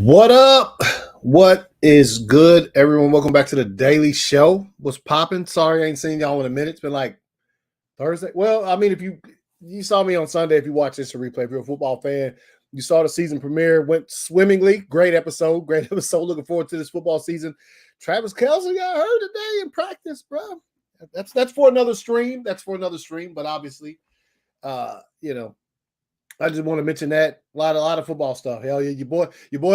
What up? What is good, everyone? Welcome back to the Daily Show. What's popping? Sorry, I ain't seen y'all in a minute. It's been like Thursday. Well, I mean, if you saw me on Sunday, if you watch this replay, if you're a football fan, you saw the season premiere. Went swimmingly. Great episode. Great episode. Looking forward to this football season. Travis Kelce got hurt today in practice, bro. That's for another stream. But obviously, I just want to mention that a lot of football stuff. Hell yeah, your boy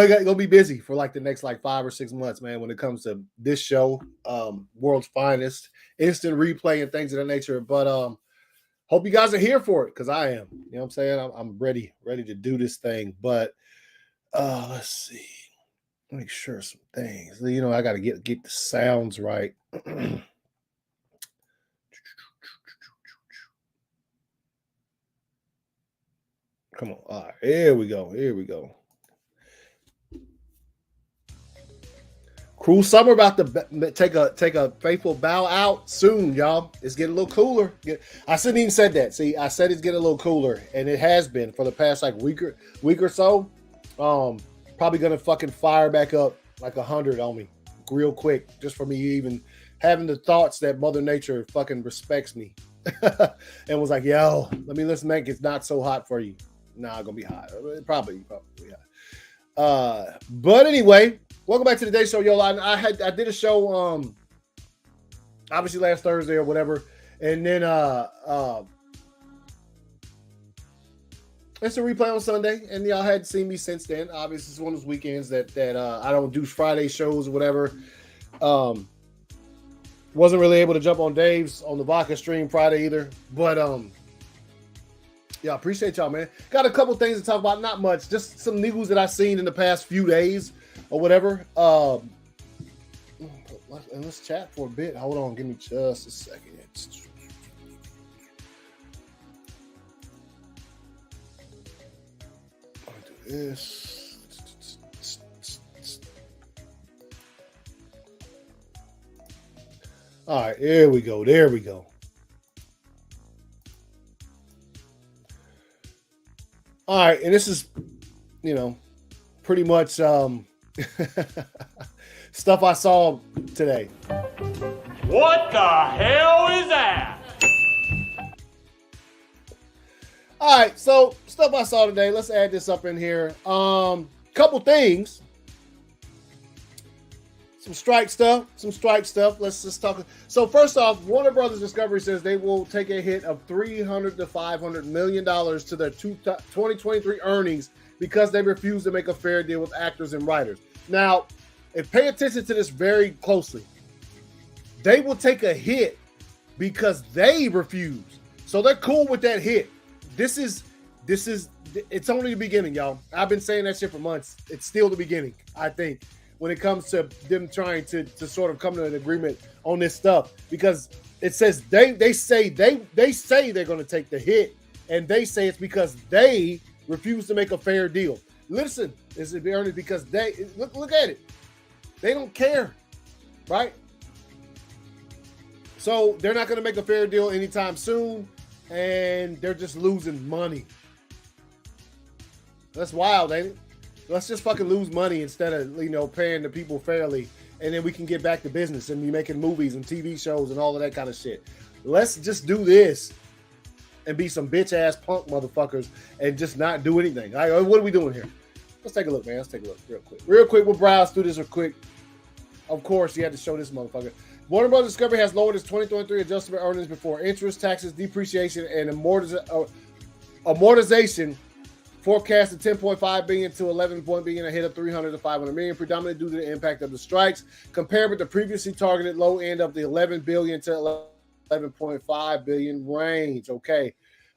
gonna be busy for like the next 5 or 6 months, man. When it comes to this show, world's finest, instant replay and things of that nature. But hope you guys are here for it because I am. You know what I'm saying? I'm ready to do this thing. But let's see, make sure some things. I got to get the sounds right. Come on. All right. Here we go. Cruel summer about to take a faithful bow out soon, y'all. It's getting a little cooler. I shouldn't even said that. See, I said it's getting a little cooler, and it has been for the past week or so. Probably gonna fucking fire back up like 100 on me real quick, just for me even having the thoughts that Mother Nature fucking respects me and was like, yo, let's make it not so hot for you. Nah, gonna be hot. Probably hot. But anyway, welcome back to the Day Show, yo. I did a show, obviously last Thursday or whatever, and then it's a replay on Sunday, and y'all had seen me since then. Obviously, it's one of those weekends that I don't do Friday shows or whatever. Wasn't really able to jump on Dave's on the Vodka stream Friday either, but yeah, appreciate y'all, man. Got a couple things to talk about. Not much. Just some news that I've seen in the past few days or whatever. And let's chat for a bit. Hold on. Give me just a second. I'll do this. All right. There we go. All right, and this is, pretty much stuff I saw today. What the hell is that? All right, so stuff I saw today. Let's add this up in here. Couple things. Some strike stuff. Let's just talk. So first off, Warner Brothers Discovery says they will take a hit of $300 to $500 million to their 2023 earnings because they refuse to make a fair deal with actors and writers. Now, if pay attention to this very closely, they will take a hit because they refuse. So they're cool with that hit. This is it's only the beginning, y'all. I've been saying that shit for months. It's still the beginning, I think, when it comes to them trying to sort of come to an agreement on this stuff, because it says they say they're going to take the hit, and they say it's because they refuse to make a fair deal. Listen, this is only because they look at it. They don't care, right? So they're not going to make a fair deal anytime soon, and they're just losing money. That's wild, ain't it? Let's just fucking lose money instead of, paying the people fairly, and then we can get back to business and be making movies and TV shows and all of that kind of shit. Let's just do this and be some bitch-ass punk motherfuckers and just not do anything. What are we doing here? Let's take a look, man. Let's take a look real quick. We'll browse through this real quick. Of course, you had to show this motherfucker. Warner Brothers Discovery has lowered its 2023 adjusted earnings before interest, taxes, depreciation, and amortization forecast of $10.5 billion to $11 billion, a hit of $300 to $500 million, predominantly due to the impact of the strikes, compared with the previously targeted low end of the $11 billion to $11.5 billion range. Okay.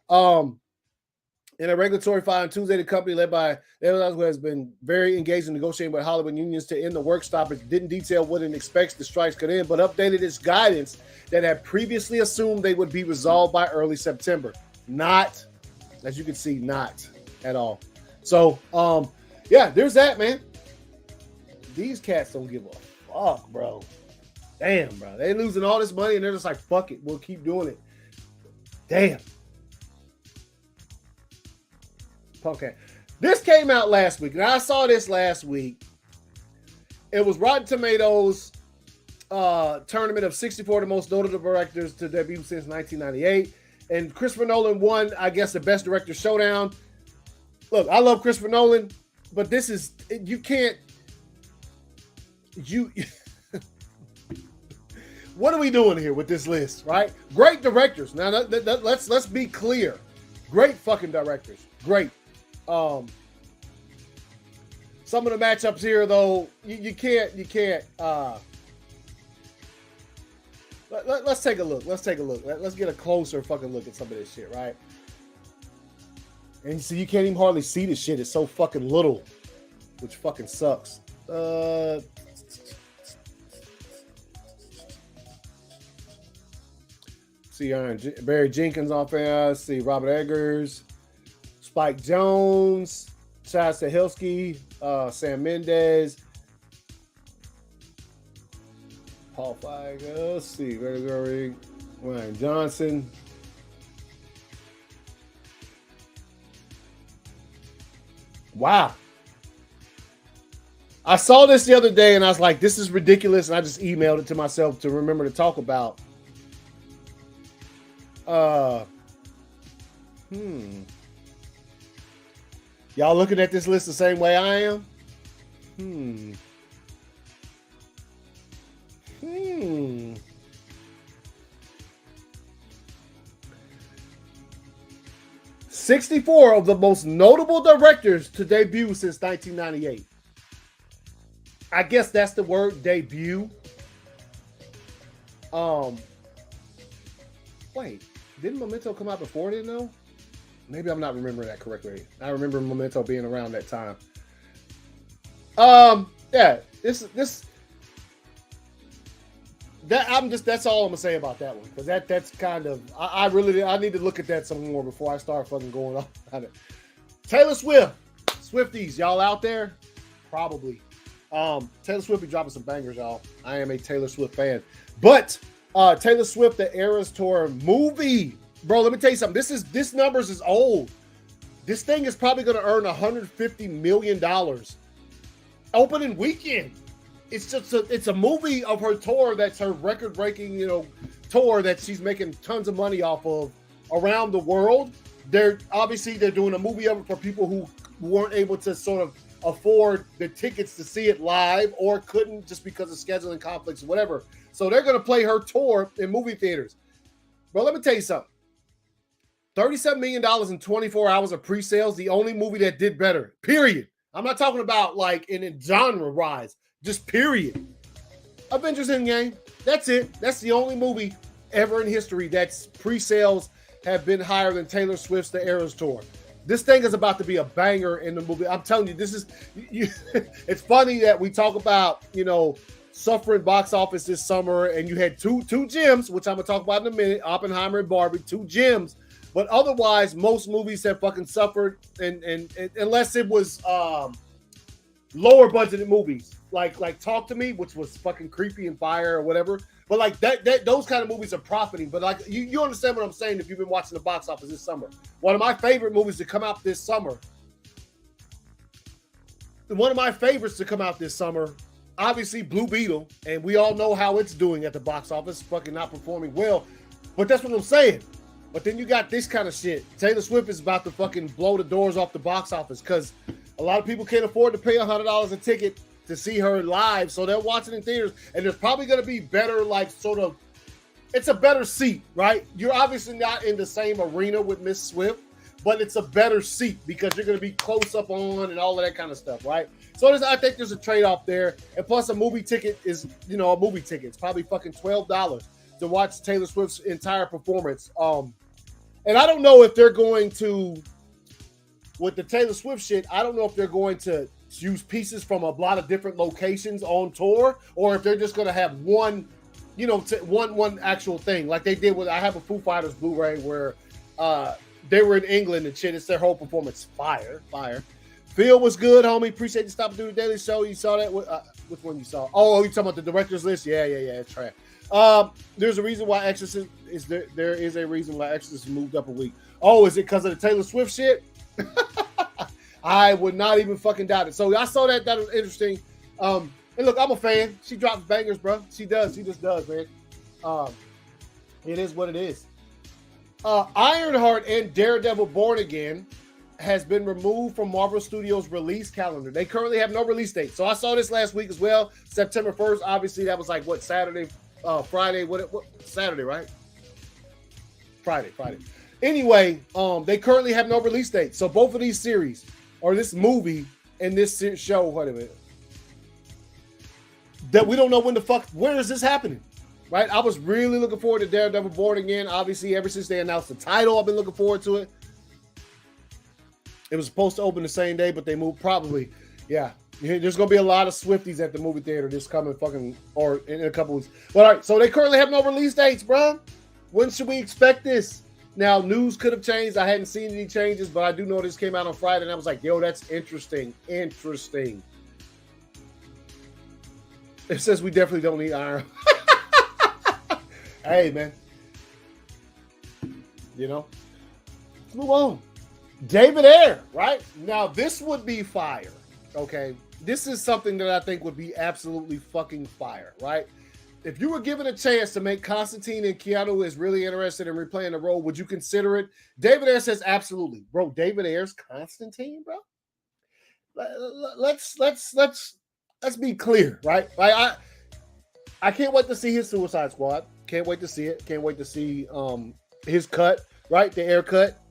In a regulatory filing Tuesday, the company led by who has been very engaged in negotiating with Hollywood unions to end the work stoppage didn't detail when it expects the strikes could end, but updated its guidance that had previously assumed they would be resolved by early September. Not, as you can see, not at all. So, yeah, there's that, man. These cats don't give a fuck, bro. Damn, bro. They're losing all this money, and they're just like, fuck it. We'll keep doing it. Damn. Okay. This came out last week, and I saw this last week. It was Rotten Tomatoes tournament of 64 the most notable directors to debut since 1998. And Christopher Nolan won, I guess, the Best Director Showdown. Look, I love Christopher Nolan, but this is, you can't, what are we doing here with this list, right? Great directors. Now, let's be clear. Great fucking directors. Great. Some of the matchups here, though, you can't. Let's take a look. Let's get a closer fucking look at some of this shit, right? And see, you can't even hardly see this shit. It's so fucking little, which fucking sucks. See Barry Jenkins off there. See Robert Eggers, Spike Jonze, Chad Stahelski, Sam Mendes, Paul Feig. Let's see, Ryan Johnson. Wow. I saw this the other day and I was like, this is ridiculous. And I just emailed it to myself to remember to talk about. Y'all looking at this list the same way I am? 64 of the most notable directors to debut since 1998. I guess that's the word, debut. Wait, didn't Memento come out before then, though? Maybe I'm not remembering that correctly. I remember Memento being around that time. Yeah, that's all I'm gonna say about that one, because that's kind of, I need to look at that some more before I start fucking going off on it. Taylor Swift, Swifties, y'all out there? Probably. Taylor Swift be dropping some bangers, y'all. I am a Taylor Swift fan, but Taylor Swift the Eras Tour movie, bro. Let me tell you something. This numbers is old. This thing is probably gonna earn $150 million opening weekend. It's just it's a movie of her tour that's her record-breaking, tour that she's making tons of money off of around the world. They're doing a movie of it for people who weren't able to sort of afford the tickets to see it live or couldn't just because of scheduling conflicts or whatever. So they're going to play her tour in movie theaters. But let me tell you something. $37 million in 24 hours of pre-sales, the only movie that did better, period. I'm not talking about like in genre rise. Just period. Avengers Endgame. That's it. That's the only movie ever in history that's pre-sales have been higher than Taylor Swift's The Eras Tour. This thing is about to be a banger in the movie. I'm telling you, it's funny that we talk about, suffering box office this summer, and you had two gems, which I'm going to talk about in a minute, Oppenheimer and Barbie, two gems. But otherwise, most movies have fucking suffered, and unless it was lower budgeted movies. Like Talk to Me, which was fucking creepy and fire or whatever. But like that those kind of movies are profiting. But like you understand what I'm saying if you've been watching the box office this summer. One of my favorite movies to come out this summer. One of my favorites to come out this summer, obviously Blue Beetle, and we all know how it's doing at the box office, fucking not performing well. But that's what I'm saying. But then you got this kind of shit. Taylor Swift is about to fucking blow the doors off the box office because a lot of people can't afford to pay $100 a ticket to see her live, so they're watching in theaters, and there's probably going to be better, like, sort of, it's a better seat, right? You're obviously not in the same arena with Miss Swift, but it's a better seat because you're going to be close up on and all of that kind of stuff, right? So I think there's a trade-off there, and plus a movie ticket is, a movie ticket. It's probably fucking $12 to watch Taylor Swift's entire performance. And I don't know if they're going to, with the Taylor Swift shit, I don't know if they're going to use pieces from a lot of different locations on tour, or if they're just going to have one, one actual thing like they did with, I have a Foo Fighters Blu-ray where they were in England and shit. It's their whole performance. Fire. Phil was good, homie. Appreciate you stopping through the Daily Show. You saw that? Which one you saw? Oh, you talking about the director's list? Yeah. It's trash. There's a reason why Exorcist is there. There is a reason why Exorcist moved up a week. Oh, is it because of the Taylor Swift shit? I would not even fucking doubt it. So I saw that. That was interesting. And look, I'm a fan. She drops bangers, bro. She does. She just does, man. It is what it is. Ironheart and Daredevil Born Again has been removed from Marvel Studios' release calendar. They currently have no release date. So I saw this last week as well. September 1st. Obviously, that was like, what, Saturday? Friday? What? Saturday, right? Friday. Anyway, they currently have no release date. So both of these series, or this movie and this show, wait a minute, that we don't know where is this happening, right? I was really looking forward to Daredevil Born Again. Obviously, ever since they announced the title, I've been looking forward to it. It was supposed to open the same day, but they moved probably. Yeah, there's going to be a lot of Swifties at the movie theater this coming or in a couple weeks. But all right, so they currently have no release dates, bro. When should we expect this? Now, news could have changed. I hadn't seen any changes, but I do know this came out on Friday, and I was like, yo, that's interesting. Interesting. It says we definitely don't need iron. Hey, man. You know? Let's move on. David Ayer, right? Now, this would be fire, okay? This is something that I think would be absolutely fucking fire, right? If you were given a chance to make Constantine and Keanu is really interested in replaying the role, would you consider it? David Ayer says absolutely. Bro, David Ayer's Constantine, bro? Let's be clear, right? Like I can't wait to see his Suicide Squad. Can't wait to see it. Can't wait to see his cut, right? The Ayer cut.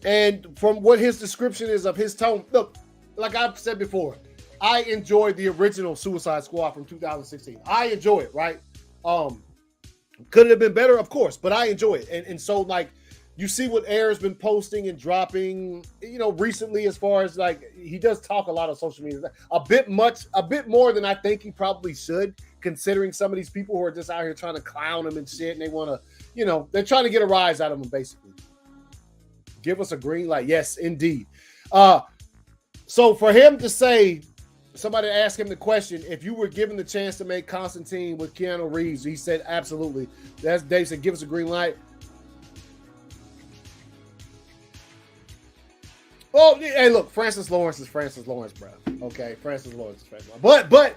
And from what his description is of his tone, look, like I've said before, I enjoyed the original Suicide Squad from 2016. I enjoy it, right? Could it have been better? Of course, but I enjoy it. And so, like, you see what Ayer's been posting and dropping, you know, recently, as far as, like, he does talk a lot on social media. A bit more than I think he probably should, considering some of these people who are just out here trying to clown him and shit, and they want to, you know, they're trying to get a rise out of him, basically. Give us a green light. Yes, indeed. So for him to say, somebody asked him the question, if you were given the chance to make Constantine with Keanu Reeves, he said, absolutely. That's Dave said, give us a green light. Oh, hey, look, Francis Lawrence is Francis Lawrence, bro. Okay, Francis Lawrence is Francis Lawrence. But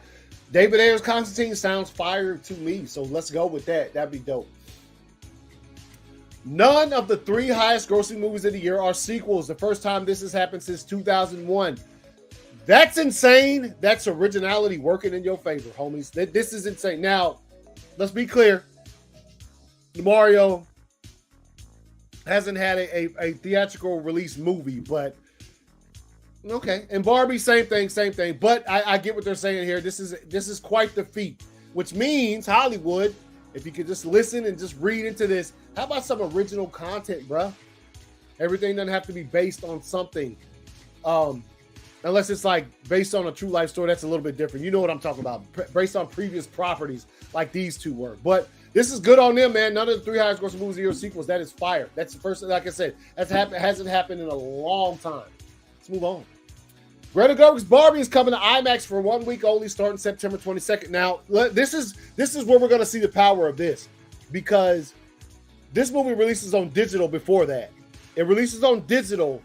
David Ayer's Constantine sounds fire to me, so let's go with that. That'd be dope. None of the 3 highest grossing movies of the year are sequels. The first time this has happened since 2001. That's insane. That's originality working in your favor, homies. This is insane. Now, let's be clear. Mario hasn't had a theatrical release movie, but okay. And Barbie, same thing. But I get what they're saying here. This is quite the feat, which means Hollywood, if you could just listen and just read into this, how about some original content, bruh? Everything doesn't have to be based on something. Unless it's like based on a true life story, that's a little bit different. You know what I'm talking about. Based on previous properties like these two were. But this is good on them, man. None of the 3 highest grossing movies of the year sequels. That is fire. That's the first, like I said, hasn't happened in a long time. Let's move on. Greta Gerwig's Barbie is coming to IMAX for 1 week only, starting September 22nd. Now, this is where we're going to see the power of this, because this movie releases on digital before that. It releases on digital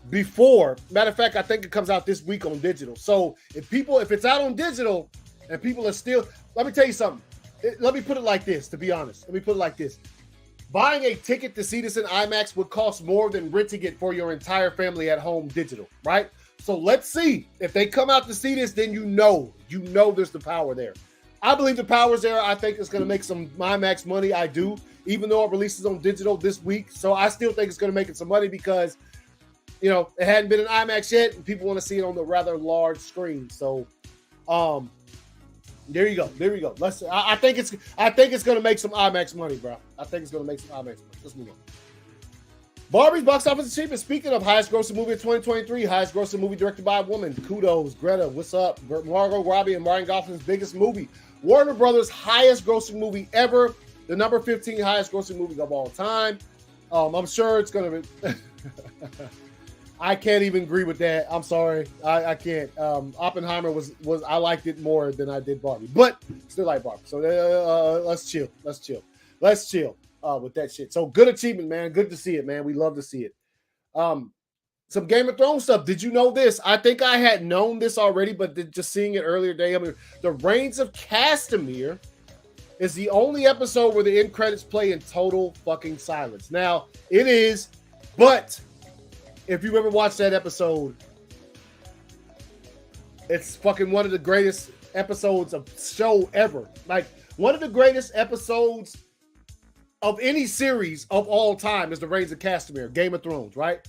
before. Matter of fact, I think it comes out this week on digital. So if it's out on digital and people are still, let me tell you something. Let me put it like this, to be honest. Let me put it like this. Buying a ticket to see this in IMAX would cost more than renting it for your entire family at home digital, right? So let's see. If they come out to see this, then you know there's the power there. I believe the power's there. I think it's going to make some IMAX money. I do, even though it releases on digital this week. So I still think it's going to make it some money because, you know, it hadn't been in IMAX yet, and people want to see it on the rather large screen. So, there you go. I think it's going to make some IMAX money, bro. I think it's going to make some IMAX money. Let's move on. Barbie's box office achievement. Speaking of highest grossing movie of 2023, highest grossing movie directed by a woman. Kudos, Greta. What's up? Margot Robbie and Ryan Gosling's biggest movie. Warner Brothers' highest grossing movie ever. The number 15 highest grossing movie of all time. I'm sure it's going to be. I can't even agree with that. I'm sorry. I can't. Oppenheimer was I liked it more than I did Barbie, but still like Barbie. So let's chill with that shit. So good achievement, man. Good to see it, man. We love to see it. some Game of Thrones stuff. Did you know this? I think I had known this already, but just seeing it earlier today. I mean, the Reigns of Castamere is the only episode where the end credits play in total fucking silence. Now, it is, but if you've ever watched that episode, it's fucking one of the greatest episodes of show ever. Like, one of the greatest episodes of any series of all time is the Reigns of Castamere, Game of Thrones, right?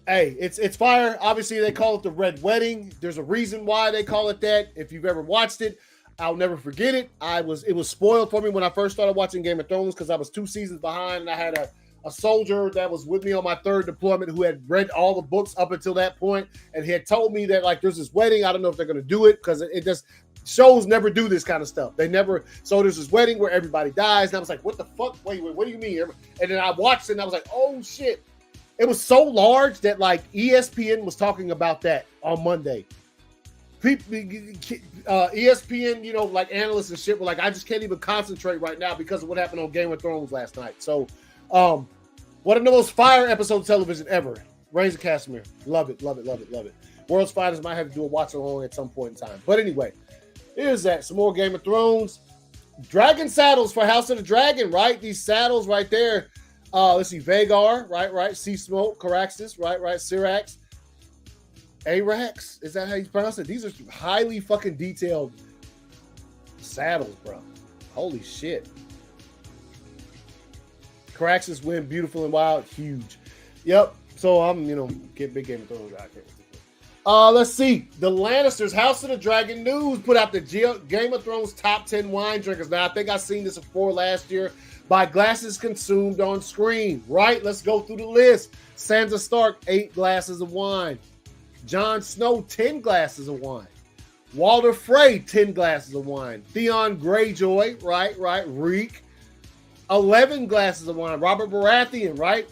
Hey, it's fire. Obviously, they call it the Red Wedding. There's a reason why they call it that. If you've ever watched it, I'll never forget it. It was spoiled for me when I first started watching Game of Thrones because I was 2 seasons behind, and I had a soldier that was with me on my 3rd deployment who had read all the books up until that point, and he had told me that, like, there's this wedding. I don't know if they're going to do it because it just shows never do this kind of stuff. They never. So there's this wedding where everybody dies, and I was like, what the fuck? Wait, what do you mean? And then I watched it, and I was like, oh shit. It was so large that, like, ESPN was talking about that on Monday. ESPN, you know, like, analysts and shit were like, I just can't even concentrate right now because of what happened on Game of Thrones last night. So, one of the most fire episodes of television ever. Reigns of Castamere. Love it, love it, love it, love it. World's Finest might have to do a watch along at some point in time. But anyway, here's that. Some more Game of Thrones. Dragon saddles for House of the Dragon, right? These saddles right there. Let's see, Vagar, right, Sea Smoke, Caraxes, right, Syrax, Arax, is that how you pronounce it? These are highly fucking detailed saddles, bro. Holy shit. Caraxes win, Beautiful and Wild, huge. Yep, so I'm, get big Game of Thrones guy. Let's see, the Lannisters, House of the Dragon News put out the Game of Thrones top 10 wine drinkers. Now, I think I've seen this before last year. By glasses consumed on screen, right? Let's go through the list. Sansa Stark, 8 glasses of wine. Jon Snow, 10 glasses of wine. Walder Frey, 10 glasses of wine. Theon Greyjoy, right? Reek, 11 glasses of wine. Robert Baratheon, right?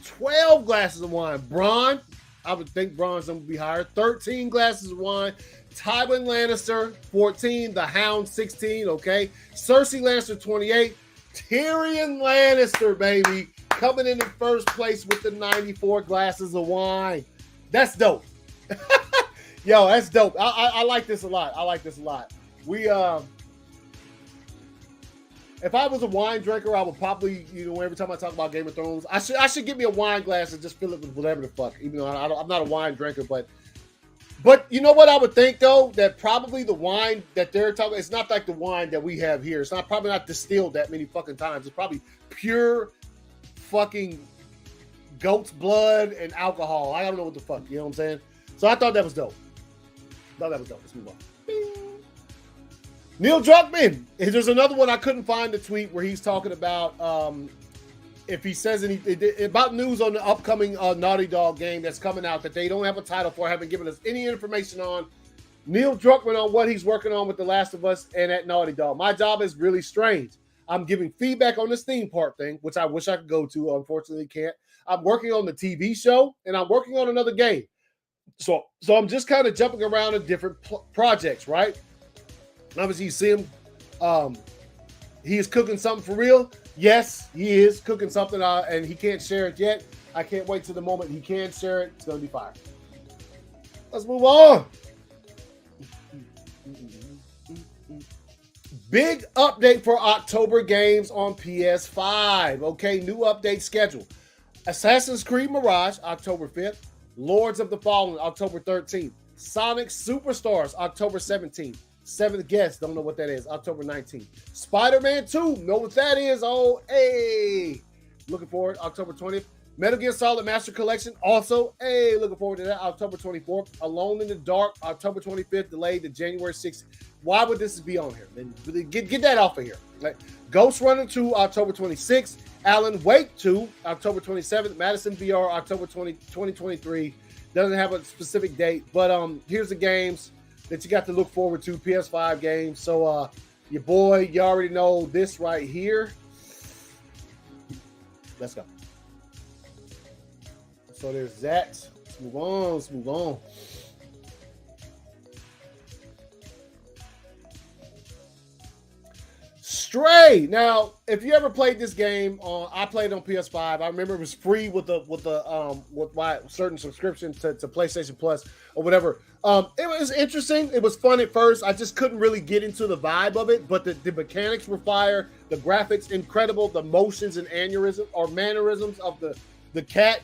12 glasses of wine. Bronn, I would think Bronn's going to be higher. 13 glasses of wine. Tywin Lannister, 14. The Hound, 16. Okay. Cersei Lannister, 28. Tyrion Lannister, baby, coming in first place with the 94 glasses of wine. That's dope. Yo, that's dope. I like this a lot. We, if I was a wine drinker, I would probably, every time I talk about Game of Thrones, I should get me a wine glass and just fill it with whatever the fuck. Even though I'm not a wine drinker, but you know what I would think, though? That probably the wine that they're talking, it's not like the wine that we have here. It's probably not distilled that many fucking times. It's probably pure fucking goat's blood and alcohol. I don't know what the fuck, you know what I'm saying? So I thought that was dope. Let's move on. Bing. Neil Druckmann. There's another one I couldn't find the tweet where he's talking about if he says anything about news on the upcoming Naughty Dog game that's coming out that they don't have a title for, haven't given us any information on. Neil Druckmann on what he's working on with The Last of Us and at Naughty Dog. My job is really strange. I'm giving feedback on this theme park thing, which I wish I could go to. Unfortunately, can't. I'm working on the TV show, and I'm working on another game. So I'm just kind of jumping around in different projects, right? Obviously, you see him. He is cooking something for real. Yes, he is cooking something, and he can't share it yet. I can't wait till the moment he can share it. It's going to be fire. Let's move on. Big update for October games on PS5. Okay, new update schedule. Assassin's Creed Mirage, October 5th. Lords of the Fallen, October 13th. Sonic Superstars, October 17th. Seventh Guest, don't know what that is, October 19th. Spider-Man 2, know what that is. Oh, hey. Looking forward, October 20th. Metal Gear Solid Master Collection, also, hey, looking forward to that, October 24th. Alone in the Dark, October 25th, delayed to January 6th. Why would this be on here? Get that off of here. Like, Ghost Runner 2, October 26th. Alan Wake 2, October 27th. Madison VR, October 2023. Doesn't have a specific date, but here's the games that you got to look forward to, PS5 games. So your boy, you already know this right here. Let's go. So there's that. Let's move on. Stray. Now, if you ever played this game I played it on PS5. I remember it was free with my certain subscription to PlayStation Plus or whatever. It was interesting. It was fun at first. I just couldn't really get into the vibe of it, but the mechanics were fire. The graphics incredible. The motions and mannerisms of the cat.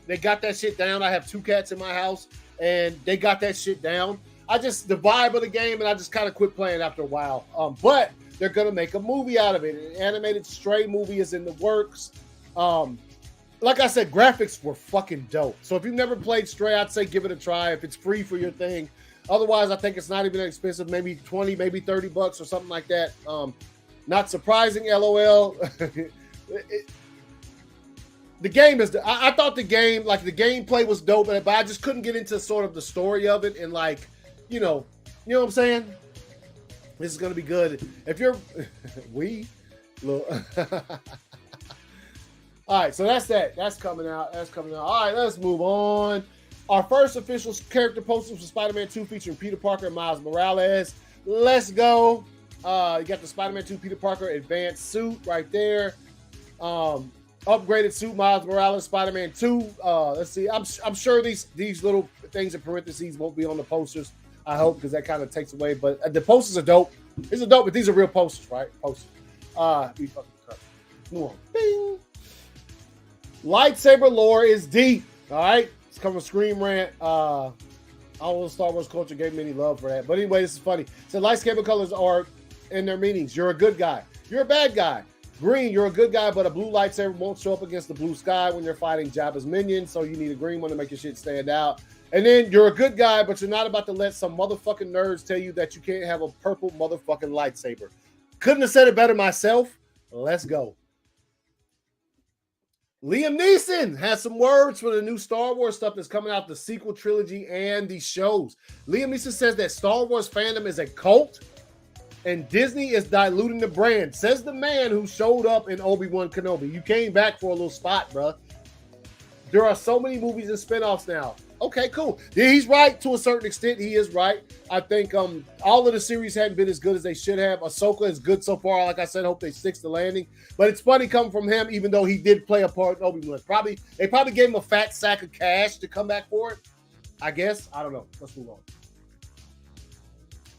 They got that shit down. I have 2 cats in my house, and they got that shit down. The vibe of the game, and I just kind of quit playing after a while. But they're going to make a movie out of it. An animated Stray movie is in the works. Like I said, graphics were fucking dope. So if you've never played Stray, I'd say give it a try if it's free for your thing. Otherwise, I think it's not even that expensive, maybe 20, maybe $30 or something like that. Not surprising, LOL. The game is, I thought the game, like the gameplay was dope, but I just couldn't get into sort of the story of it and like, you know what I'm saying? This is going to be good. If you're, all right, so that's that. That's coming out. All right, let's move on. Our first official character poster for Spider-Man 2 featuring Peter Parker and Miles Morales. Let's go. You got the Spider-Man 2 Peter Parker advanced suit right there. Upgraded suit, Miles Morales, Spider-Man 2. Let's see. I'm sure these little things in parentheses won't be on the posters. I hope, because that kind of takes away. But the posters are dope. These are dope, but these are real posters, right? Posters. Move on. Bing. Lightsaber lore is deep. All right. It's coming from Scream Rant. I don't know if Star Wars culture gave me any love for that. But anyway, this is funny. So lightsaber colors are in their meanings. You're a good guy. You're a bad guy. Green, you're a good guy, but a blue lightsaber won't show up against the blue sky when you're fighting Jabba's minions, so you need a green one to make your shit stand out. And then you're a good guy, but you're not about to let some motherfucking nerds tell you that you can't have a purple motherfucking lightsaber. Couldn't have said it better myself. Let's go. Liam Neeson has some words for the new Star Wars stuff that's coming out, the sequel trilogy and the shows. Liam Neeson says that Star Wars fandom is a cult and Disney is diluting the brand. Says the man who showed up in Obi-Wan Kenobi. You came back for a little spot, bro. There are so many movies and spinoffs now. Okay, cool. Yeah, he's right to a certain extent. He is right. I think all of the series hadn't been as good as they should have. Ahsoka is good so far. Like I said, hope they stick to the landing. But it's funny coming from him, even though he did play a part in Obi-Wan. They probably gave him a fat sack of cash to come back for it. I guess. I don't know. Let's move on.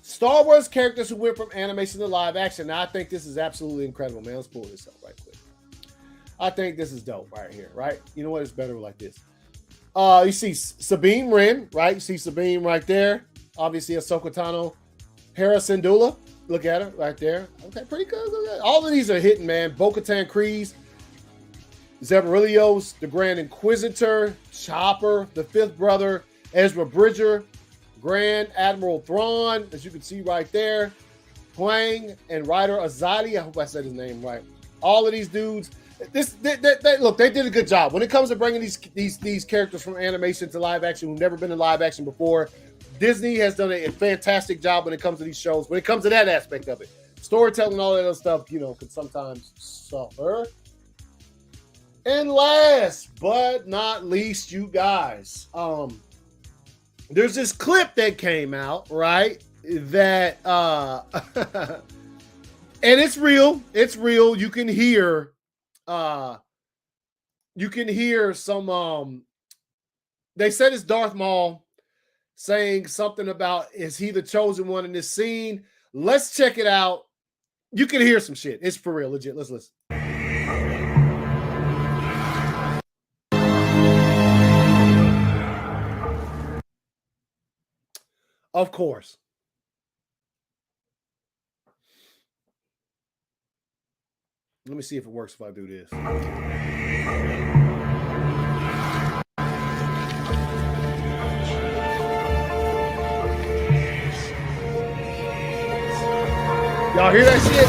Star Wars characters who went from animation to live action. Now, I think this is absolutely incredible, man. Let's pull this up right quick. I think this is dope right here, right? You know what? It's better like this. You see Sabine Wren, right? You see Sabine right there. Obviously, Ahsoka Tano. Hera Syndulla. Look at her right there. Okay, pretty good. All of these are hitting, man. Bo-Katan Kryze. Zeberillios, the Grand Inquisitor. Chopper, the Fifth Brother. Ezra Bridger. Grand Admiral Thrawn, as you can see right there. Huang and Ryder Azadi. I hope I said his name right. All of these dudes. Look, they did a good job when it comes to bringing these characters from animation to live action who've never been in live action before. Disney has done a fantastic job when it comes to these shows. When it comes to that aspect of it, storytelling, all that other stuff, can sometimes suffer. And last but not least, you guys, there's this clip that came out, right? That and it's real. It's real. You can hear some they said it's Darth Maul saying something about, is he the chosen one in this scene? Let's check it out. You can hear some shit. It's for real, legit. Let's listen. Of course. Let me see if it works if I do this. Y'all hear that shit?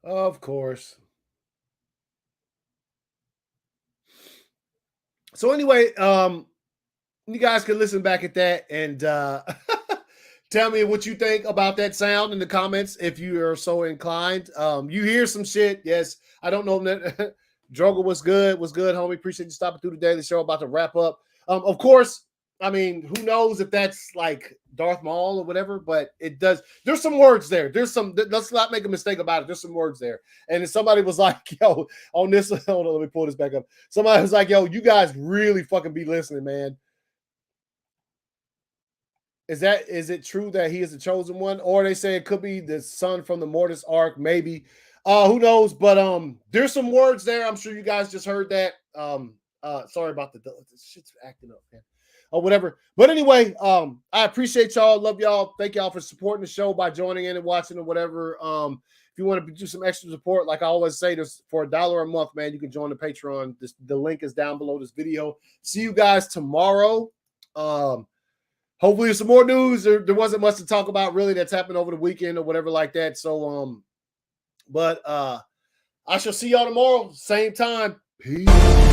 Of course. So anyway, you guys can listen back at that and tell me what you think about that sound in the comments if you are so inclined. You hear some shit. Yes, I don't know. Droga was good, homie. Appreciate you stopping through the daily show. About to wrap up. Of course, I mean, who knows if that's like Darth Maul or whatever, but it does. There's some words there. Let's not make a mistake about it. There's some words there. And if somebody was like, yo, on this, hold on, let me pull this back up. Somebody was like, yo, you guys really fucking be listening, man. Is it true that he is the chosen one? Or they say it could be the son from the Mortis arc, maybe. Who knows? But there's some words there. I'm sure you guys just heard that. Sorry about the shit's acting up, man. Or whatever. But anyway, I appreciate y'all. Love y'all. Thank y'all for supporting the show by joining in and watching or whatever. If you want to do some extra support, like I always say, this for $1 a month, man, you can join the Patreon. The link is down below this video. See you guys tomorrow. Hopefully there's some more news. There wasn't much to talk about really that's happened over the weekend or whatever like that. So, but I shall see y'all tomorrow, same time. Peace.